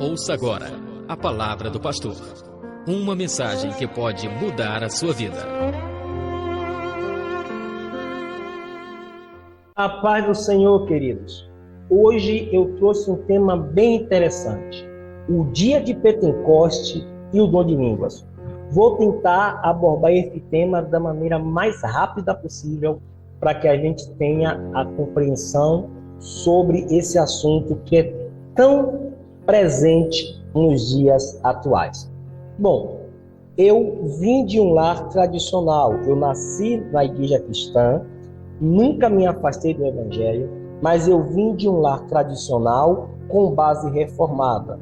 Ouça agora a palavra do pastor. Uma mensagem que pode mudar a sua vida. A paz do Senhor, queridos. Hoje eu trouxe um tema bem interessante. O dia de Pentecoste e o dom de línguas. Vou tentar abordar esse tema da maneira mais rápida possível para que a gente tenha a compreensão sobre esse assunto que é tão presente nos dias atuais. Bom, eu vim de um lar tradicional. Eu nasci na igreja cristã, nunca me afastei do evangelho, mas eu vim de um lar tradicional com base reformada.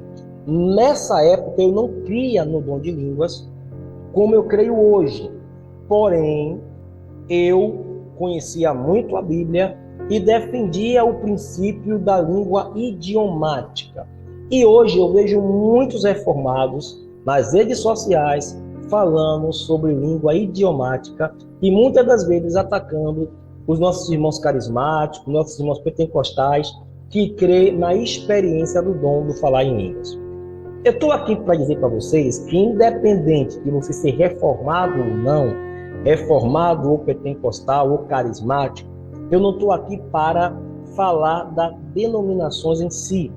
Nessa época eu não cria no dom de línguas como eu creio hoje. Porém, eu conhecia muito a Bíblia e defendia o princípio da língua idiomática. E hoje eu vejo muitos reformados nas redes sociais falando sobre língua idiomática e muitas das vezes atacando os nossos irmãos carismáticos, nossos irmãos pentecostais, que crê na experiência do dom do falar em línguas. Eu estou aqui para dizer para vocês que, independente de você ser reformado ou não, reformado ou pentecostal ou carismático, eu não estou aqui para falar das denominações em si.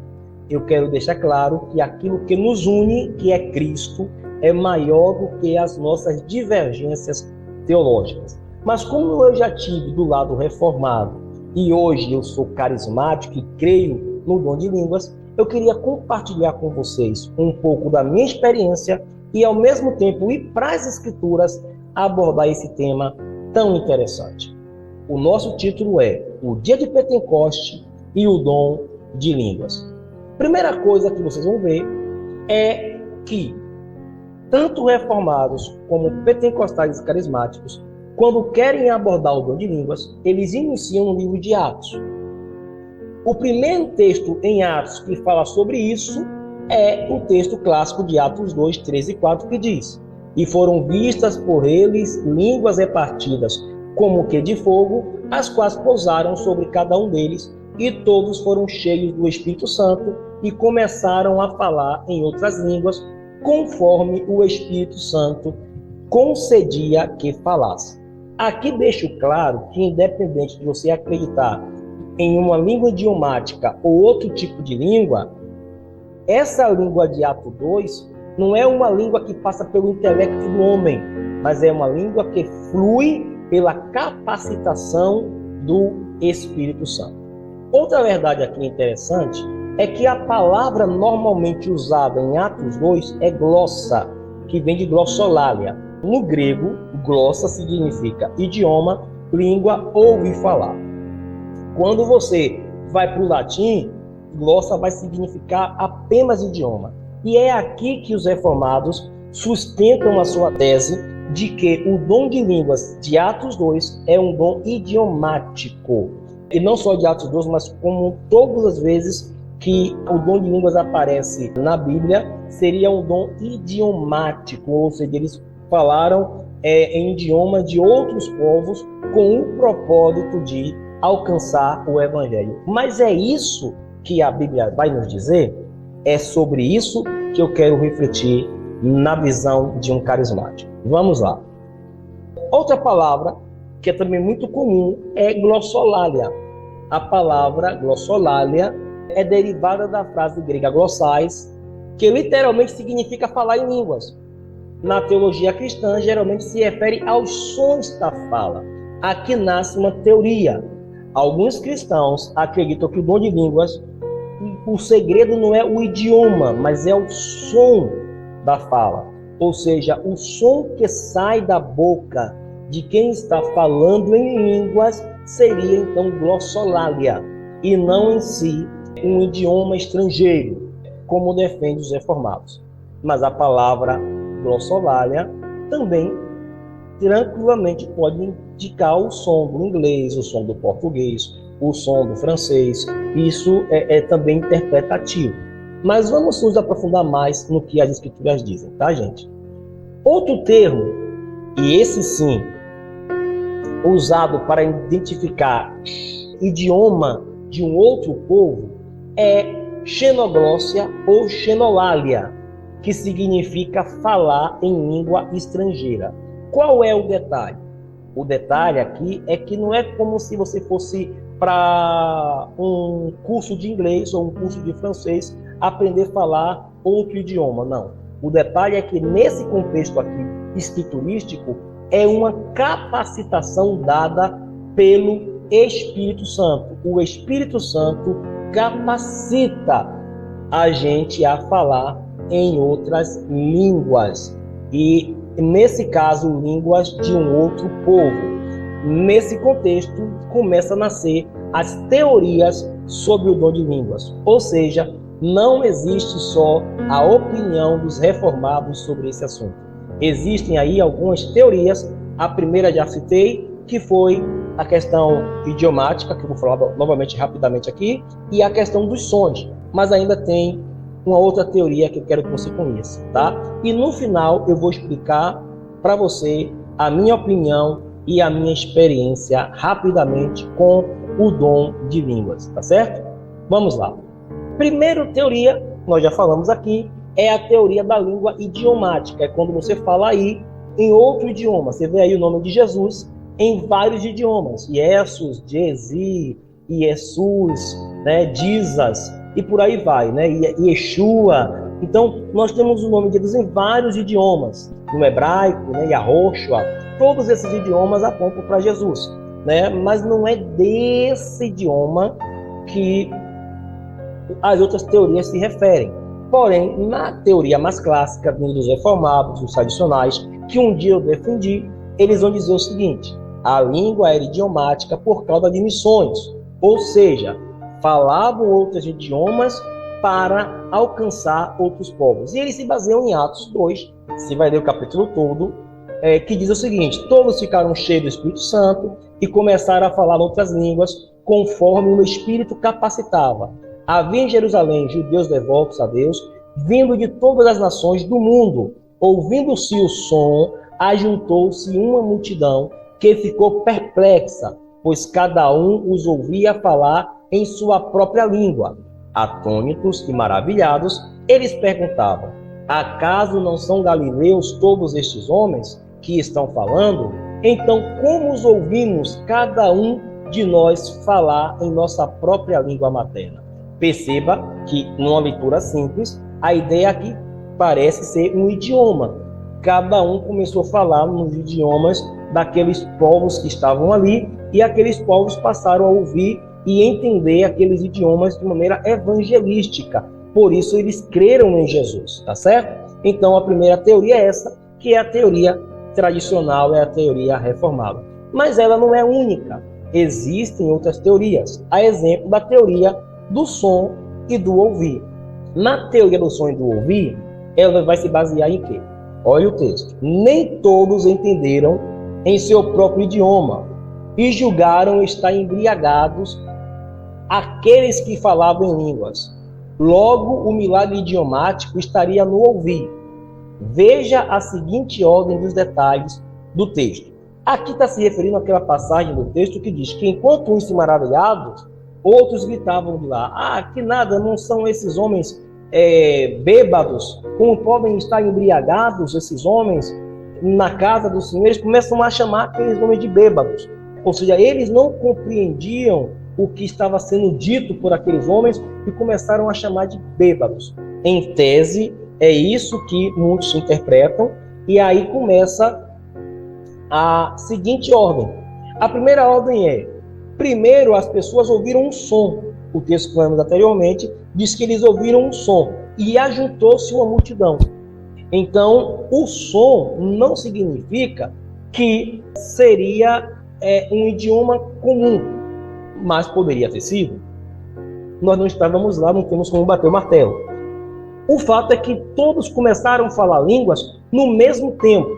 Eu quero deixar claro que aquilo que nos une, que é Cristo, é maior do que as nossas divergências teológicas. Mas como eu já tive do lado reformado e hoje eu sou carismático e creio no dom de línguas, eu queria compartilhar com vocês um pouco da minha experiência e, ao mesmo tempo, ir para as Escrituras abordar esse tema tão interessante. O nosso título é O Dia de Pentecoste e o Dom de Línguas. Primeira coisa que vocês vão ver é que tanto reformados como pentecostais e carismáticos, quando querem abordar o dom de línguas, eles iniciam no livro de Atos. O primeiro texto em Atos que fala sobre isso é o texto clássico de Atos 2, 13 e 4, que diz: E foram vistas por eles línguas repartidas como que de fogo, as quais pousaram sobre cada um deles, e todos foram cheios do Espírito Santo e começaram a falar em outras línguas, conforme o Espírito Santo concedia que falasse. Aqui deixo claro que, independente de você acreditar em uma língua idiomática ou outro tipo de língua, essa língua de Atos 2 não é uma língua que passa pelo intelecto do homem, mas é uma língua que flui pela capacitação do Espírito Santo. Outra verdade aqui interessante é que a palavra normalmente usada em Atos 2 é glossa, que vem de glossolalia. No grego, glossa significa idioma, língua, ouvir falar. Quando você vai para o latim, glossa vai significar apenas idioma. E é aqui que os reformados sustentam a sua tese de que o dom de línguas de Atos 2 é um dom idiomático. E não só de Atos 2, mas como todas as vezes que o dom de línguas aparece na Bíblia, seria um dom idiomático, ou seja, eles falaram em idioma de outros povos com o propósito de alcançar o Evangelho. Mas é isso que a Bíblia vai nos dizer? É sobre isso que eu quero refletir na visão de um carismático. Vamos lá. Outra palavra que é também muito comum é glossolalia. A palavra glossolalia é derivada da frase grega glossais, que literalmente significa falar em línguas. Na teologia cristã, geralmente se refere aos sons da fala. Aqui nasce uma teoria. Alguns cristãos acreditam que o dom de línguas, o segredo não é o idioma, mas é o som da fala. Ou seja, o som que sai da boca de quem está falando em línguas seria então glossolalia, e não em si um idioma estrangeiro, como defendem os reformados. Mas a palavra glossolalia também tranquilamente pode indicar o som do inglês, o som do português, o som do francês. Isso é também interpretativo. Mas vamos nos aprofundar mais no que as Escrituras dizem, tá, gente? Outro termo, e esse sim, usado para identificar idioma de um outro povo, é xenoglossia ou xenolália, que significa falar em língua estrangeira. Qual é o detalhe? O detalhe aqui é que não é como se você fosse para um curso de inglês ou um curso de francês aprender a falar outro idioma, não. O detalhe é que nesse contexto aqui escriturístico é uma capacitação dada pelo Espírito Santo. O Espírito Santo capacita a gente a falar em outras línguas. E, nesse caso, línguas de um outro povo. Nesse contexto, começa a nascer as teorias sobre o dom de línguas. Ou seja, não existe só a opinião dos reformados sobre esse assunto. Existem aí algumas teorias. A primeira já citei, que foi a questão idiomática, que eu vou falar novamente rapidamente aqui, e a questão dos sons. Mas ainda tem uma outra teoria que eu quero que você conheça, tá? E no final eu vou explicar para você a minha opinião e a minha experiência rapidamente com o dom de línguas, tá certo? Vamos lá. Primeira teoria, nós já falamos aqui, é a teoria da língua idiomática. É quando você fala aí em outro idioma. Você vê aí o nome de Jesus em vários idiomas. Jesus, Jesus, Jesus, né? Jesus, e por aí vai, né? Yeshua. Então, nós temos o nome de Jesus em vários idiomas. No hebraico, né? Yahoshua. Todos esses idiomas apontam para Jesus, né? Mas não é desse idioma que as outras teorias se referem. Porém, na teoria mais clássica, vindo dos reformados, dos tradicionais, que um dia eu defendi, eles vão dizer o seguinte: a língua era idiomática por causa de missões, ou seja, falavam outros idiomas para alcançar outros povos. E eles se baseiam em Atos 2, você vai ler o capítulo todo, que diz o seguinte: todos ficaram cheios do Espírito Santo e começaram a falar outras línguas conforme o Espírito capacitava. Havia em Jerusalém judeus devotos a Deus, vindo de todas as nações do mundo. Ouvindo-se o som, ajuntou-se uma multidão que ficou perplexa, pois cada um os ouvia falar em sua própria língua. Atônitos e maravilhados, eles perguntavam: acaso não são galileus todos estes homens que estão falando? Então, como os ouvimos cada um de nós falar em nossa própria língua materna? Perceba que, numa leitura simples, a ideia aqui parece ser um idioma. Cada um começou a falar nos idiomas daqueles povos que estavam ali, e aqueles povos passaram a ouvir e entender aqueles idiomas de maneira evangelística. Por isso eles creram em Jesus, tá certo? Então a primeira teoria é essa, que é a teoria tradicional, é a teoria reformada. Mas ela não é única. Existem outras teorias. A exemplo da teoria do som e do ouvir. Na teoria do som e do ouvir, ela vai se basear em quê? Olha o texto. Nem todos entenderam em seu próprio idioma e julgaram estar embriagados aqueles que falavam em línguas. Logo, o milagre idiomático estaria no ouvir. Veja a seguinte ordem dos detalhes do texto. Aqui está se referindo àquela passagem do texto que diz que enquanto uns se maravilhavam, outros gritavam de lá: ah, que nada, não são esses homens bêbados? Como podem estar embriagados esses homens na casa do Senhor? Eles começam a chamar aqueles homens de bêbados. Ou seja, eles não compreendiam o que estava sendo dito por aqueles homens e começaram a chamar de bêbados. Em tese, é isso que muitos interpretam, e aí começa a seguinte ordem. A primeira ordem é: primeiro, as pessoas ouviram um som. O texto que lemos anteriormente diz que eles ouviram um som e ajuntou-se uma multidão. Então, o som não significa que seria um idioma comum, mas poderia ter sido. Nós não estávamos lá, não temos como bater o martelo. O fato é que todos começaram a falar línguas no mesmo tempo.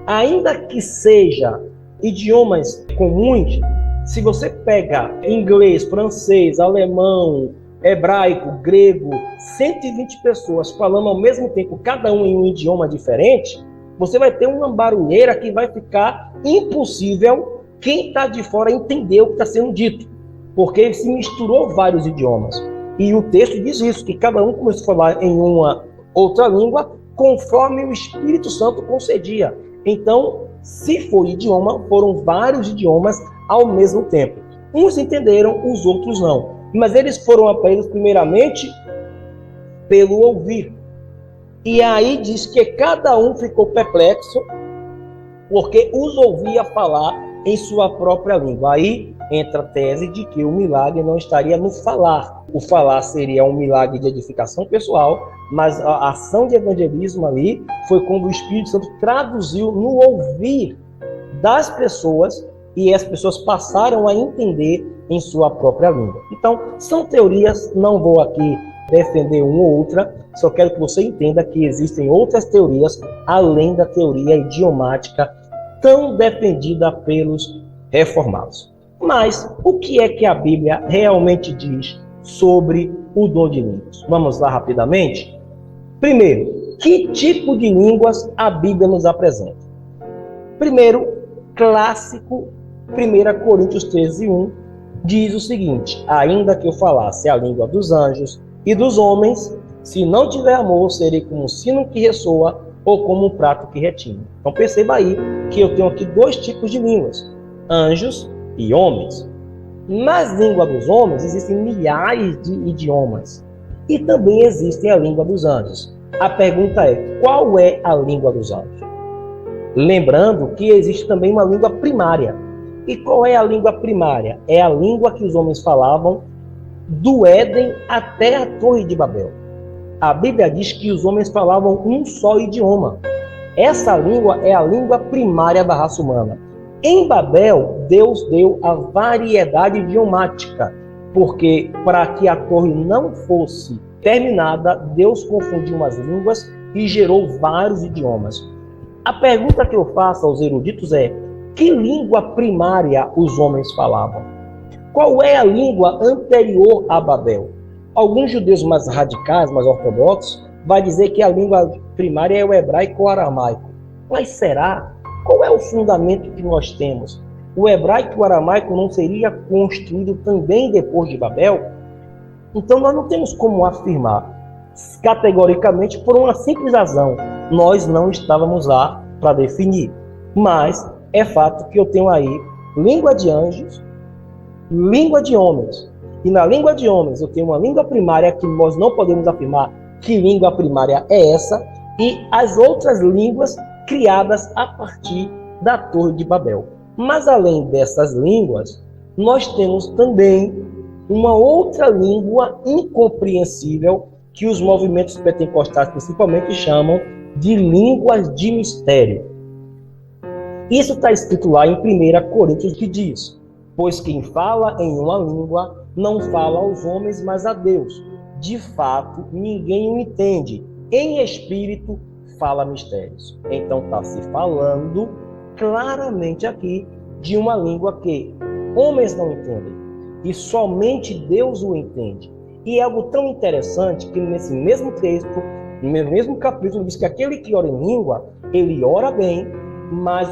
Ainda que seja idiomas comuns, se você pega inglês, francês, alemão, hebraico, grego, 120 pessoas falando ao mesmo tempo, cada um em um idioma diferente, você vai ter uma barulheira que vai ficar impossível quem está de fora entender o que está sendo dito, porque se misturou vários idiomas. E o texto diz isso, que cada um começou a falar em uma outra língua conforme o Espírito Santo concedia. Então, se for idioma, foram vários idiomas ao mesmo tempo. Uns entenderam, os outros não. Mas eles foram aprendidos primeiramente pelo ouvir. E aí diz que cada um ficou perplexo porque os ouvia falar em sua própria língua. Aí entra a tese de que o milagre não estaria no falar. O falar seria um milagre de edificação pessoal, mas a ação de evangelismo ali foi quando o Espírito Santo traduziu no ouvir das pessoas e as pessoas passaram a entender em sua própria língua. Então, são teorias, não vou aqui defender uma ou outra, só quero que você entenda que existem outras teorias além da teoria idiomática tão defendida pelos reformados. Mas o que é que a Bíblia realmente diz sobre o dom de línguas? Vamos lá rapidamente? Primeiro, que tipo de línguas a Bíblia nos apresenta? Primeiro, clássico, 1 Coríntios 13:1, diz o seguinte: ainda que eu falasse a língua dos anjos e dos homens, se não tiver amor, serei como um sino que ressoa ou como um prato que retina. Então perceba aí que eu tenho aqui dois tipos de línguas, anjos e homens. Nas línguas dos homens existem milhares de idiomas e também existe a língua dos anjos. A pergunta é, qual é a língua dos anjos? Lembrando que existe também uma língua primária. E qual é a língua primária? É a língua que os homens falavam do Éden até a Torre de Babel. A Bíblia diz que os homens falavam um só idioma. Essa língua é a língua primária da raça humana. Em Babel, Deus deu a variedade idiomática, porque para que a torre não fosse terminada, Deus confundiu as línguas e gerou vários idiomas. A pergunta que eu faço aos eruditos é: que língua primária os homens falavam? Qual é a língua anterior a Babel? Alguns judeus mais radicais, mais ortodoxos, vai dizer que a língua primária é o hebraico ou o aramaico. Mas será? Qual é o fundamento que nós temos? O hebraico e o aramaico não seria construído também depois de Babel? Então nós não temos como afirmar categoricamente por uma simples razão. Nós não estávamos lá para definir. Mas é fato que eu tenho aí língua de anjos, língua de homens. E na língua de homens eu tenho uma língua primária que nós não podemos afirmar que língua primária é essa, e as outras línguas criadas a partir da Torre de Babel. Mas além dessas línguas, nós temos também uma outra língua incompreensível que os movimentos pentecostais principalmente chamam de línguas de mistério. Isso está escrito lá em 1 Coríntios, que diz: pois quem fala em uma língua não fala aos homens, mas a Deus. De fato, ninguém o entende. Em espírito, fala mistérios. Então está se falando claramente aqui de uma língua que homens não entendem. E somente Deus o entende. E é algo tão interessante que nesse mesmo texto, no mesmo capítulo, diz que aquele que ora em língua, ele ora bem, mas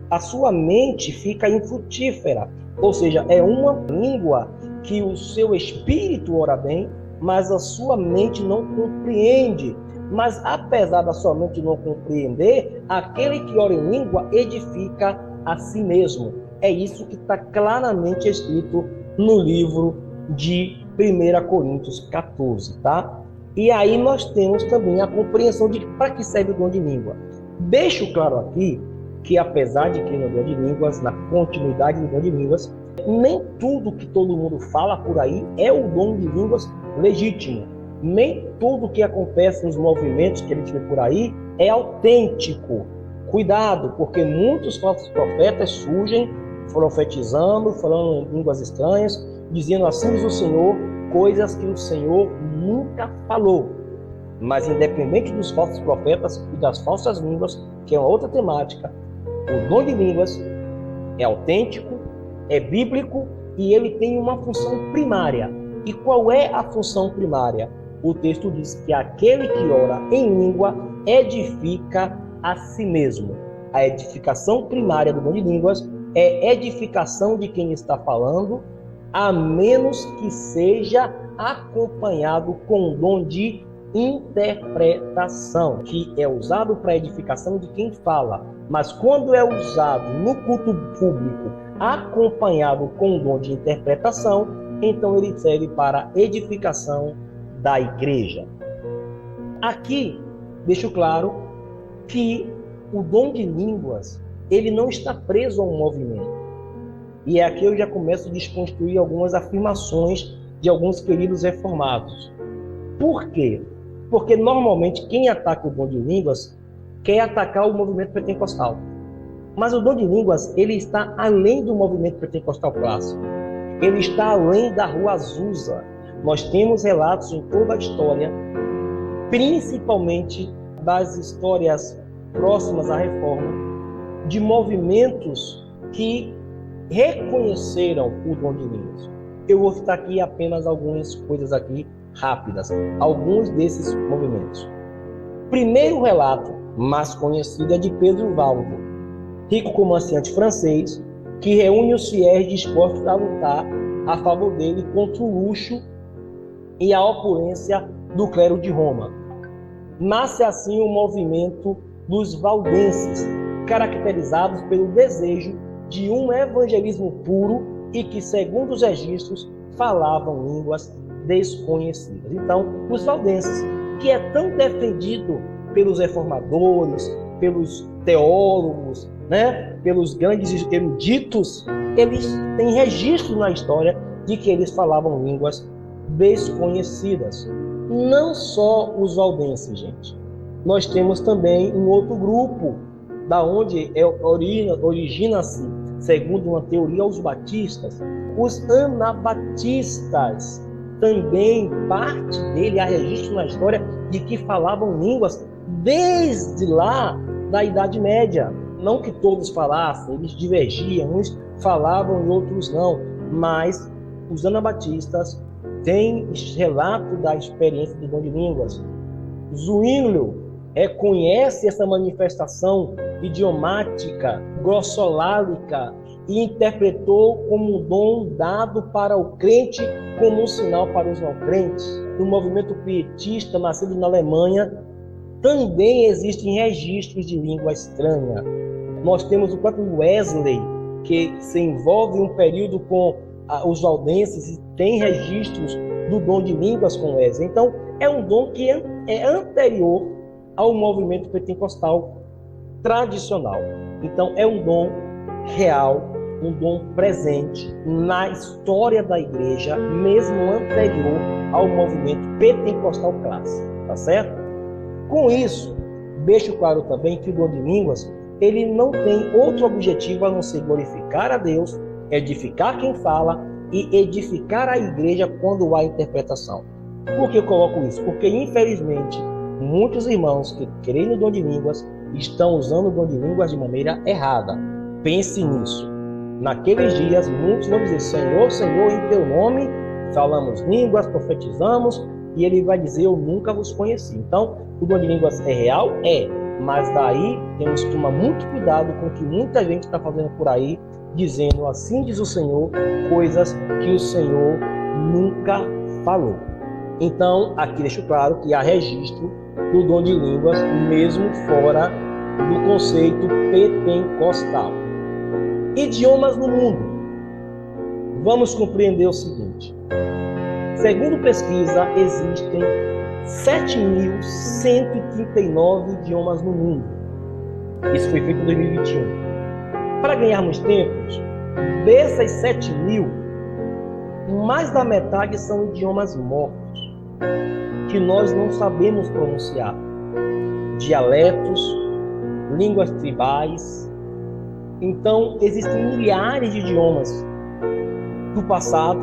a sua mente fica infrutífera. Ou seja, é uma língua que o seu espírito ora bem, mas a sua mente não compreende. Mas apesar da sua mente não compreender, aquele que ora em língua edifica a si mesmo. É isso que está claramente escrito no livro de 1 Coríntios 14, tá? E aí nós temos também a compreensão de para que serve o dom de língua. Deixo claro aqui que apesar de que no dom de línguas, na continuidade do dom de línguas, nem tudo que todo mundo fala por aí é o dom de línguas legítimo. Nem tudo que acontece nos movimentos que a gente vê por aí é autêntico. Cuidado, porque muitos falsos profetas surgem profetizando, falando em línguas estranhas, dizendo assim diz o Senhor, coisas que o Senhor nunca falou. Mas independente dos falsos profetas e das falsas línguas, que é uma outra temática, o dom de línguas é autêntico, é bíblico e ele tem uma função primária. E qual é a função primária? O texto diz que aquele que ora em língua edifica a si mesmo. A edificação primária do dom de línguas é edificação de quem está falando a menos que seja acompanhado com o dom de interpretação, que é usado para edificação de quem fala. Mas quando é usado no culto público, acompanhado com o dom de interpretação, então ele serve para edificação da igreja. Aqui, deixo claro que o dom de línguas, ele não está preso a um movimento. E aqui eu já começo a desconstruir algumas afirmações de alguns queridos reformados. Por quê? Porque normalmente quem ataca o dom de línguas quer atacar o movimento pentecostal. Mas o dom de línguas, ele está além do movimento pentecostal clássico. Ele está além da Rua Azusa. Nós temos relatos em toda a história, principalmente das histórias próximas à Reforma, de movimentos que reconheceram o dom de línguas. Eu vou citar aqui apenas algumas coisas aqui rápidas, alguns desses movimentos. Primeiro relato mais conhecido é de Pedro Valdo, rico comerciante francês, que reúne os fiéis dispostos a lutar a favor dele contra o luxo e a opulência do clero de Roma. Nasce assim o movimento dos valdenses, caracterizados pelo desejo de um evangelismo puro e que, segundo os registros, falavam línguas desconhecidas. Então, os valdenses, que é tão defendido pelos reformadores, pelos teólogos, pelos grandes eruditos, eles têm registro na história de que eles falavam línguas desconhecidas. Não só os valdenses, gente. Nós temos também um outro grupo, da onde origina-se, segundo uma teoria, os batistas. Os anabatistas, também parte dele, há registro na história de que falavam línguas desde lá da Idade Média. Não que todos falassem, eles divergiam, uns falavam e outros não, mas os anabatistas têm relato da experiência do dom de línguas. Zwinglio reconhece essa manifestação idiomática, glossolálica, e interpretou como um dom dado para o crente como um sinal para os não crentes. No movimento pietista, nascido na Alemanha, também existem registros de língua estranha. Nós temos o próprio Wesley, que se envolve um período com os valdenses e tem registros do dom de línguas com Wesley. Então, é um dom que é anterior ao movimento pentecostal tradicional. Então, é um dom real, um dom presente na história da igreja, mesmo anterior ao movimento pentecostal clássico, tá certo? Com isso, deixo claro também que o dom de línguas, ele não tem outro objetivo a não ser glorificar a Deus, edificar quem fala e edificar a igreja quando há interpretação. Por que eu coloco isso? Porque, infelizmente, muitos irmãos que creem no dom de línguas estão usando o dom de línguas de maneira errada. Pense nisso. Naqueles dias, muitos vão dizer: Senhor, Senhor, em teu nome falamos línguas, profetizamos, e ele vai dizer: eu nunca vos conheci. Então, o dom de línguas é real? É. Mas daí temos que tomar muito cuidado com o que muita gente está fazendo por aí, dizendo: assim diz o Senhor, coisas que o Senhor nunca falou. Então, aqui deixo claro que há registro do dom de línguas, mesmo fora do conceito pentecostal. Idiomas no mundo. Vamos compreender o seguinte. Segundo pesquisa, existem 7.139 idiomas no mundo. Isso foi feito em 2021. Para ganharmos tempos, dessas 7.000, mais da metade são idiomas mortos, que nós não sabemos pronunciar. Dialetos, línguas tribais. Então, existem milhares de idiomas do passado,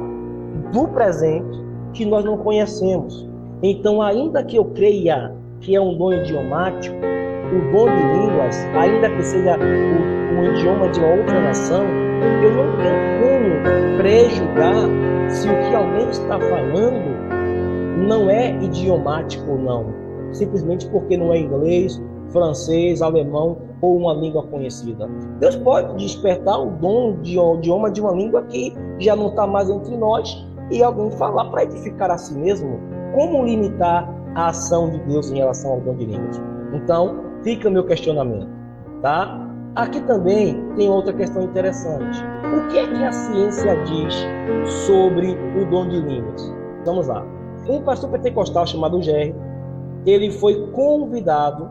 do presente, que nós não conhecemos. Então, ainda que eu creia que é um dom idiomático, o dom de línguas, ainda que seja o idioma de uma outra nação, eu não tenho como prejulgar se o que alguém está falando não é idiomático ou não. Simplesmente porque não é inglês, francês, alemão ou uma língua conhecida. Deus pode despertar o dom de idioma de uma língua que já não está mais entre nós e alguém falar para edificar a si mesmo. Como limitar a ação de Deus em relação ao dom de línguas? Então, fica o meu questionamento, tá? Aqui também tem outra questão interessante. O que é que a ciência diz sobre o dom de línguas? Vamos lá. Um pastor pentecostal chamado Jerry, ele foi convidado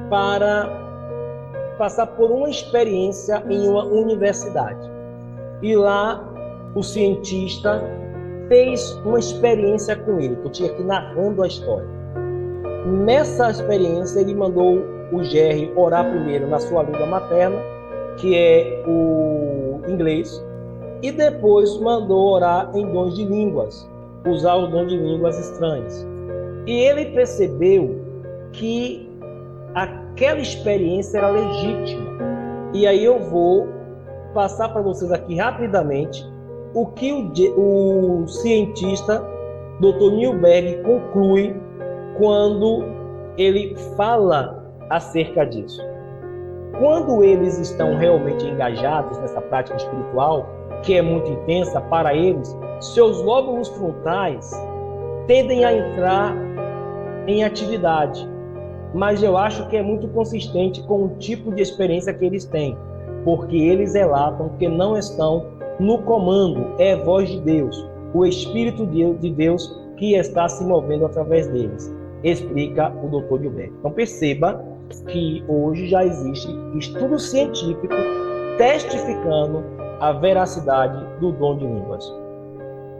para passar por uma experiência em uma universidade. E lá o cientista fez uma experiência com ele, que eu tinha aqui narrando a história. Nessa experiência, ele mandou o Jerry orar primeiro na sua língua materna, que é o inglês, e depois mandou orar em dons de línguas, usar o dom de línguas estranhas. E ele percebeu que aquela experiência era legítima. E aí eu vou passar para vocês aqui rapidamente o que o cientista Dr. Newberg conclui quando ele fala acerca disso. Quando eles estão realmente engajados nessa prática espiritual, que é muito intensa para eles, seus lóbulos frontais tendem a entrar em atividade. Mas eu acho que é muito consistente com o tipo de experiência que eles têm, porque eles relatam que não estão no comando, é voz de Deus, o Espírito de Deus que está se movendo através deles, explica o Dr. Gilbert. Então perceba que hoje já existe estudo científico testificando a veracidade do dom de línguas.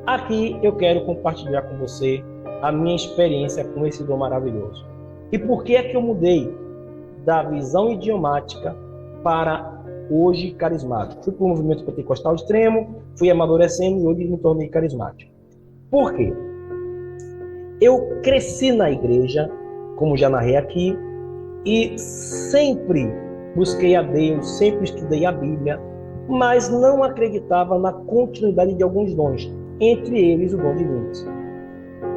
Aqui eu quero compartilhar com você a minha experiência com esse dom maravilhoso. E por que é que eu mudei da visão idiomática para hoje carismático? Fui para o movimento pentecostal extremo, fui amadurecendo e hoje me tornei carismático. Por quê? Eu cresci na igreja, como já narrei aqui, e sempre busquei a Deus, sempre estudei a Bíblia, mas não acreditava na continuidade de alguns dons, entre eles o dom de línguas.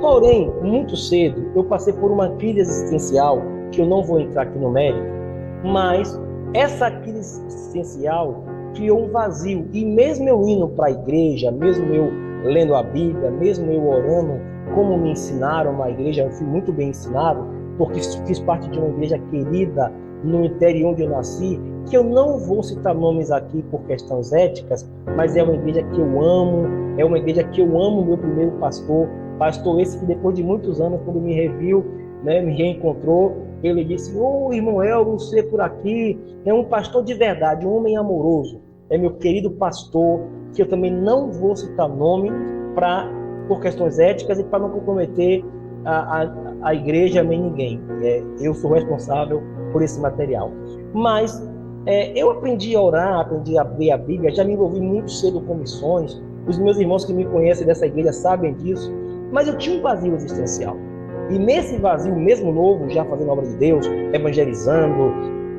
Porém, muito cedo, eu passei por uma crise existencial, que eu não vou entrar aqui no mérito, mas essa crise existencial criou um vazio. E mesmo eu indo para a igreja, mesmo eu lendo a Bíblia, mesmo eu orando, como me ensinaram na igreja, eu fui muito bem ensinado, porque fiz parte de uma igreja querida no interior onde eu nasci, que eu não vou citar nomes aqui por questões éticas, mas é uma igreja que eu amo, é uma igreja que eu amo meu primeiro pastor esse que depois de muitos anos, quando me reviu, me reencontrou, ele disse: irmão Elvio, você por aqui, é um pastor de verdade, um homem amoroso, é meu querido pastor, que eu também não vou citar nome por questões éticas e para não comprometer a igreja nem ninguém. Eu sou responsável por esse material. Mas eu aprendi a orar, aprendi a ler a Bíblia, já me envolvi muito cedo com missões. Os meus irmãos que me conhecem dessa igreja sabem disso. Mas eu tinha um vazio existencial. E nesse vazio, mesmo novo, já fazendo a obra de Deus, evangelizando,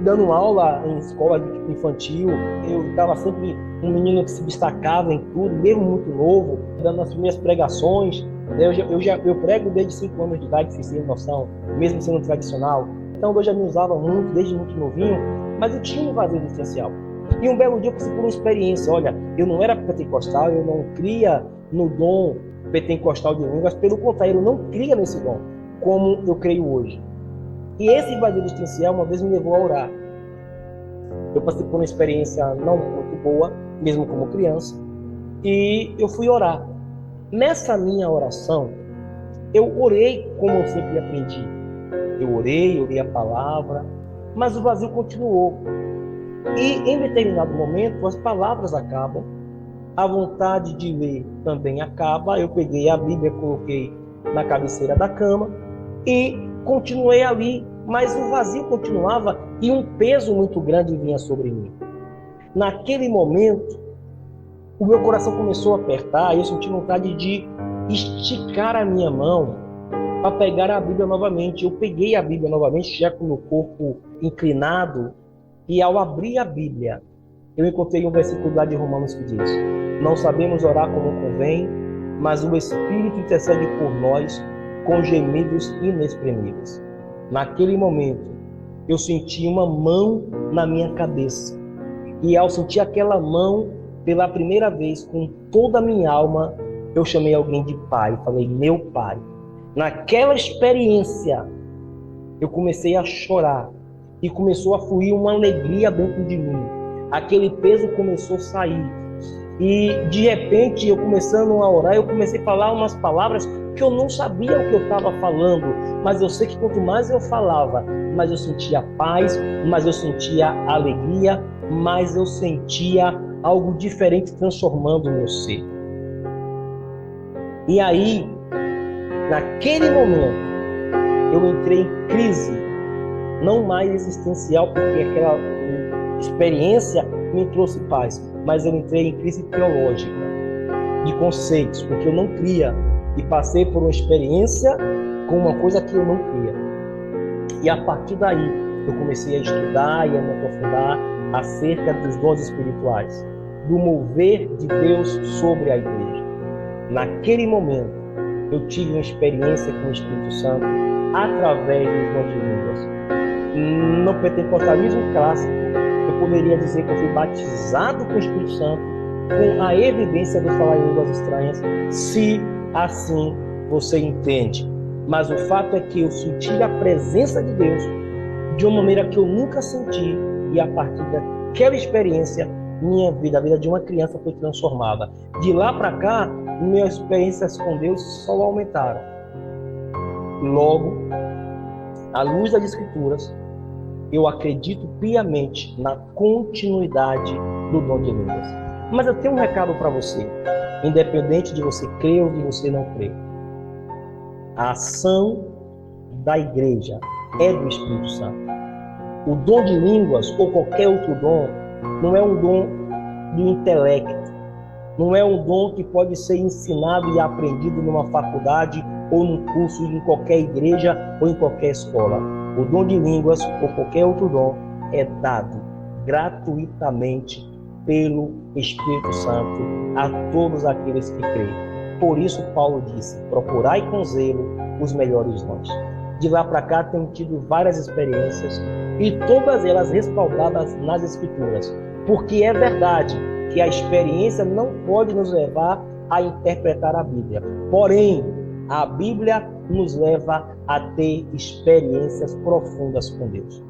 dando aula em escola infantil, eu estava sempre um menino que se destacava em tudo, mesmo muito novo, dando as primeiras pregações. Eu prego desde 5 anos de idade, vocês têm noção, mesmo sendo tradicional. Então Deus já me usava muito, desde muito novinho, mas eu tinha um vazio existencial. E um belo dia eu passei por uma experiência. Olha, eu não era pentecostal, eu não cria no dom pentecostal de línguas, pelo contrário, eu não cria nesse dom, como eu creio hoje. E esse vazio existencial uma vez me levou a orar. Eu passei por uma experiência não muito boa, mesmo como criança, e eu fui orar. Nessa minha oração, eu orei como eu sempre aprendi. Eu orei a palavra, mas o vazio continuou. E em determinado momento, as palavras acabam, a vontade de ler também acaba. Eu peguei a Bíblia, coloquei na cabeceira da cama e continuei ali, mas o vazio continuava e um peso muito grande vinha sobre mim. Naquele momento, o meu coração começou a apertar e eu senti vontade de esticar a minha mão para pegar a Bíblia novamente. Eu peguei a Bíblia novamente, já com o meu corpo inclinado, e ao abrir a Bíblia, eu encontrei um versículo lá de Romanos que diz: não sabemos orar como convém, mas o Espírito intercede por nós com gemidos inexprimíveis. Naquele momento, eu senti uma mão na minha cabeça. E ao sentir aquela mão, pela primeira vez, com toda a minha alma, eu chamei alguém de pai, falei, meu pai. Naquela experiência, eu comecei a chorar e começou a fluir uma alegria dentro de mim. Aquele peso começou a sair. E de repente, eu começando a orar, eu comecei a falar umas palavras que eu não sabia o que eu estava falando, mas eu sei que quanto mais eu falava, mais eu sentia paz, mais eu sentia alegria, mais eu sentia algo diferente transformando o meu ser. E aí, naquele momento, eu entrei em crise, não mais existencial, porque aquela experiência me trouxe paz, mas eu entrei em crise teológica, de conceitos, porque eu não cria, e passei por uma experiência com uma coisa que eu não cria. E a partir daí, eu comecei a estudar e a me aprofundar acerca dos dons espirituais, do mover de Deus sobre a igreja. Naquele momento, eu tive uma experiência com o Espírito Santo através dos dons de línguas. No pentecostalismo clássico, eu poderia dizer que eu fui batizado com o Espírito Santo, com a evidência do falar em línguas estranhas, se assim você entende. Mas o fato é que eu senti a presença de Deus de uma maneira que eu nunca senti, e a partir daquela experiência, minha vida, a vida de uma criança foi transformada. De lá para cá, minhas experiências com Deus só aumentaram. Logo, à luz das Escrituras, eu acredito piamente na continuidade do dom de línguas. Mas eu tenho um recado para você, independente de você crer ou de você não crer. A ação da igreja é do Espírito Santo. O dom de línguas ou qualquer outro dom não é um dom do intelecto, não é um dom que pode ser ensinado e aprendido numa faculdade ou num curso em qualquer igreja ou em qualquer escola. O dom de línguas ou qualquer outro dom é dado gratuitamente pelo Espírito Santo a todos aqueles que creem. Por isso Paulo disse, procurai com zelo os melhores dons. De lá para cá tenho tido várias experiências e todas elas respaldadas nas Escrituras, porque é verdade que a experiência não pode nos levar a interpretar a Bíblia. Porém, a Bíblia nos leva a ter experiências profundas com Deus.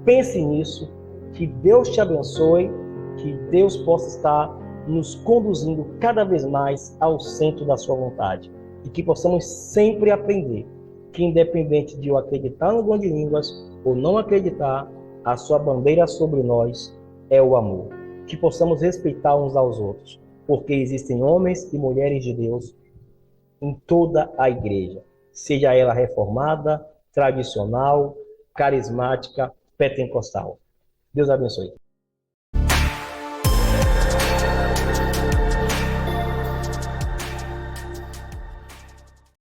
Pense nisso, que Deus te abençoe, que Deus possa estar nos conduzindo cada vez mais ao centro da sua vontade e que possamos sempre aprender que, independente de eu acreditar no dom de línguas ou não acreditar, a sua bandeira sobre nós é o amor. Que possamos respeitar uns aos outros, porque existem homens e mulheres de Deus em toda a igreja, seja ela reformada, tradicional, carismática, pentecostal. Deus abençoe.